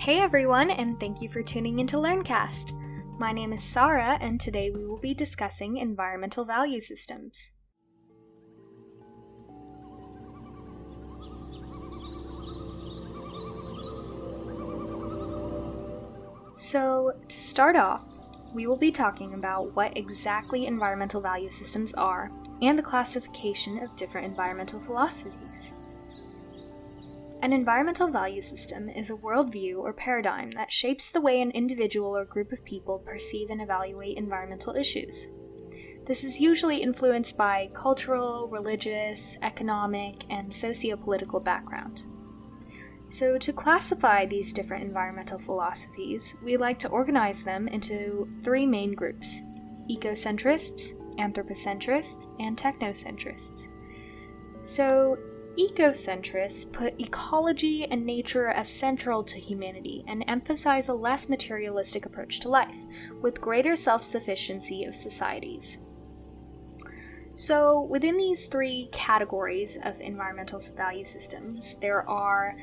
Hey everyone, and thank you for tuning into LearnCast. My name is Saara, and today we will be discussing environmental value systems. So, to start off, we will be talking about what exactly environmental value systems are and the classification of different environmental philosophies. An environmental value system is a worldview or paradigm that shapes the way an individual or group of people perceive and evaluate environmental issues. This is usually influenced by cultural, religious, economic, and socio-political background. So to classify these different environmental philosophies, we like to organize them into three main groups: ecocentrists, anthropocentrists, and technocentrists. So ecocentrists put ecology and nature as central to humanity and emphasize a less materialistic approach to life, with greater self-sufficiency of societies. So within these three categories of environmental value systems, there are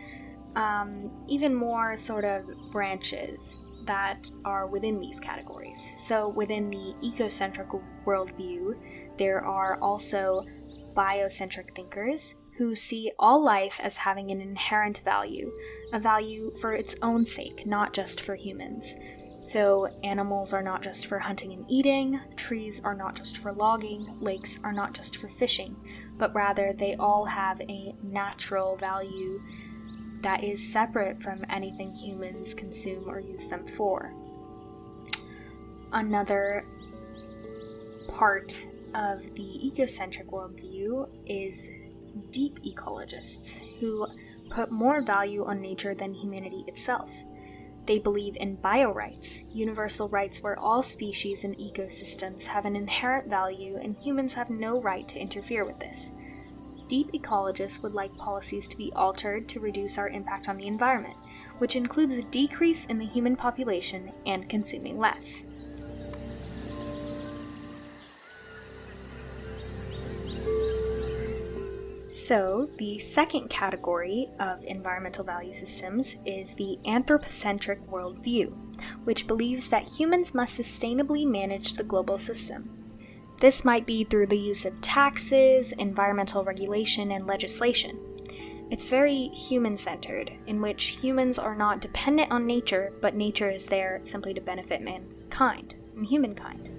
even more sort of branches that are within these categories. So within the ecocentric worldview, there are also biocentric thinkers who see all life as having an inherent value, a value for its own sake, not just for humans. So animals are not just for hunting and eating, trees are not just for logging, lakes are not just for fishing, but rather they all have a natural value that is separate from anything humans consume or use them for. Another part of the ecocentric worldview is deep ecologists, who put more value on nature than humanity itself. They believe in biorights, universal rights where all species and ecosystems have an inherent value and humans have no right to interfere with this. Deep ecologists would like policies to be altered to reduce our impact on the environment, which includes a decrease in the human population and consuming less. So, the second category of environmental value systems is the anthropocentric worldview, which believes that humans must sustainably manage the global system. This might be through the use of taxes, environmental regulation, and legislation. It's very human-centered, in which humans are not dependent on nature, but nature is there simply to benefit mankind and humankind.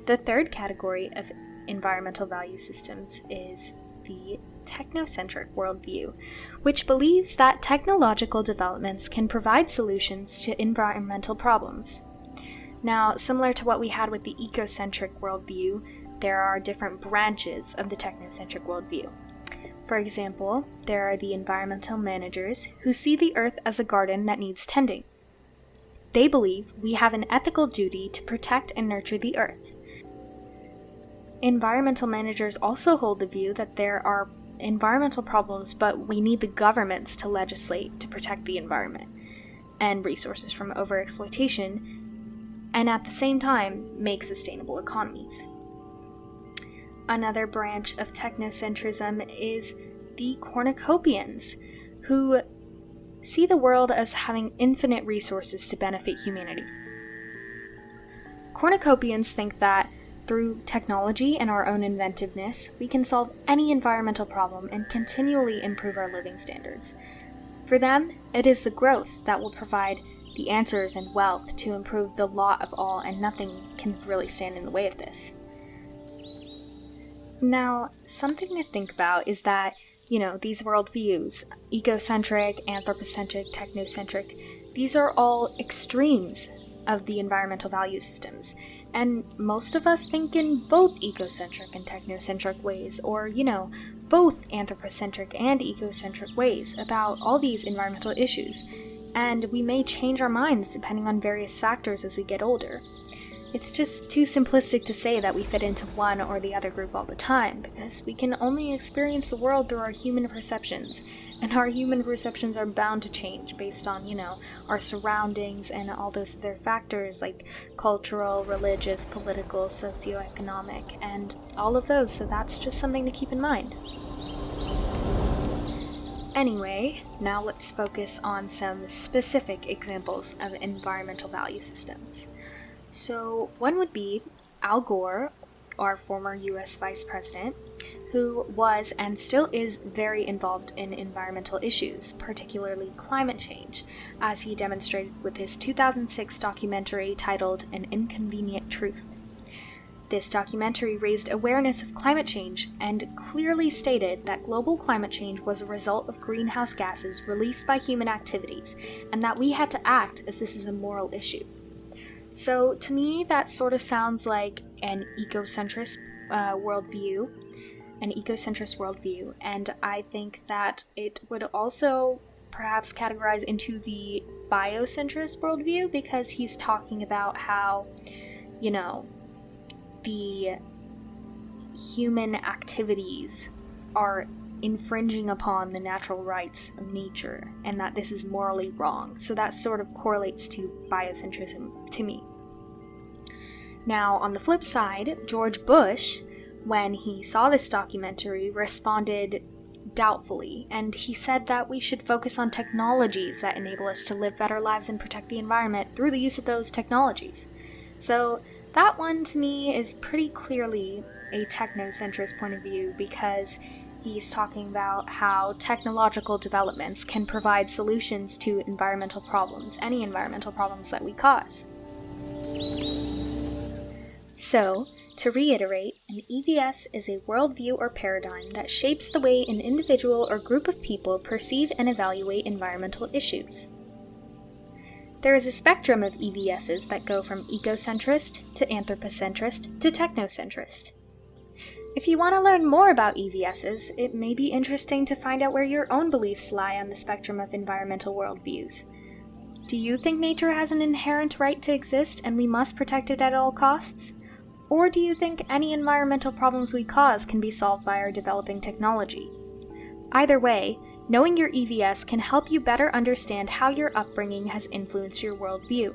The third category of environmental value systems is the technocentric worldview, which believes that technological developments can provide solutions to environmental problems. Now, similar to what we had with the ecocentric worldview, there are different branches of the technocentric worldview. For example, there are the environmental managers who see the earth as a garden that needs tending. They believe we have an ethical duty to protect and nurture the earth. Environmental managers also hold the view that there are environmental problems, but we need the governments to legislate to protect the environment and resources from overexploitation, and at the same time make sustainable economies. Another branch of technocentrism is the cornucopians, who see the world as having infinite resources to benefit humanity. Cornucopians think that through technology and our own inventiveness, we can solve any environmental problem and continually improve our living standards. For them, it is the growth that will provide the answers and wealth to improve the lot of all, and nothing can really stand in the way of this. Now, something to think about is that, these worldviews, ecocentric, anthropocentric, technocentric, these are all extremes of the environmental value systems. And most of us think in both ecocentric and technocentric ways, or, both anthropocentric and ecocentric ways about all these environmental issues. And we may change our minds depending on various factors as we get older. It's just too simplistic to say that we fit into one or the other group all the time, because we can only experience the world through our human perceptions, and our human perceptions are bound to change based on, our surroundings and all those other factors like cultural, religious, political, socioeconomic, and all of those, so that's just something to keep in mind. Anyway, now let's focus on some specific examples of environmental value systems. So one would be Al Gore, our former US Vice President, who was and still is very involved in environmental issues, particularly climate change, as he demonstrated with his 2006 documentary titled An Inconvenient Truth. This documentary raised awareness of climate change and clearly stated that global climate change was a result of greenhouse gases released by human activities, and that we had to act as this is a moral issue. So to me, that sort of sounds like an ecocentrist worldview, and I think that it would also perhaps categorize into the biocentrist worldview, because he's talking about how, the human activities are infringing upon the natural rights of nature, and that this is morally wrong. So that sort of correlates to biocentrism to me. Now, on the flip side, George Bush, when he saw this documentary, responded doubtfully, and he said that we should focus on technologies that enable us to live better lives and protect the environment through the use of those technologies. So that one, to me, is pretty clearly a technocentrist point of view, because he's talking about how technological developments can provide solutions to environmental problems, any environmental problems that we cause. So, to reiterate, an EVS is a worldview or paradigm that shapes the way an individual or group of people perceive and evaluate environmental issues. There is a spectrum of EVSs that go from ecocentrist to anthropocentrist to technocentrist. If you want to learn more about EVSs, it may be interesting to find out where your own beliefs lie on the spectrum of environmental worldviews. Do you think nature has an inherent right to exist and we must protect it at all costs? Or do you think any environmental problems we cause can be solved by our developing technology? Either way, knowing your EVS can help you better understand how your upbringing has influenced your worldview.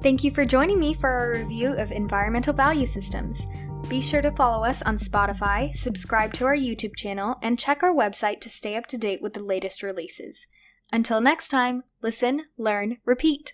Thank you for joining me for our review of environmental value systems. Be sure to follow us on Spotify, subscribe to our YouTube channel, and check our website to stay up to date with the latest releases. Until next time, listen, learn, repeat.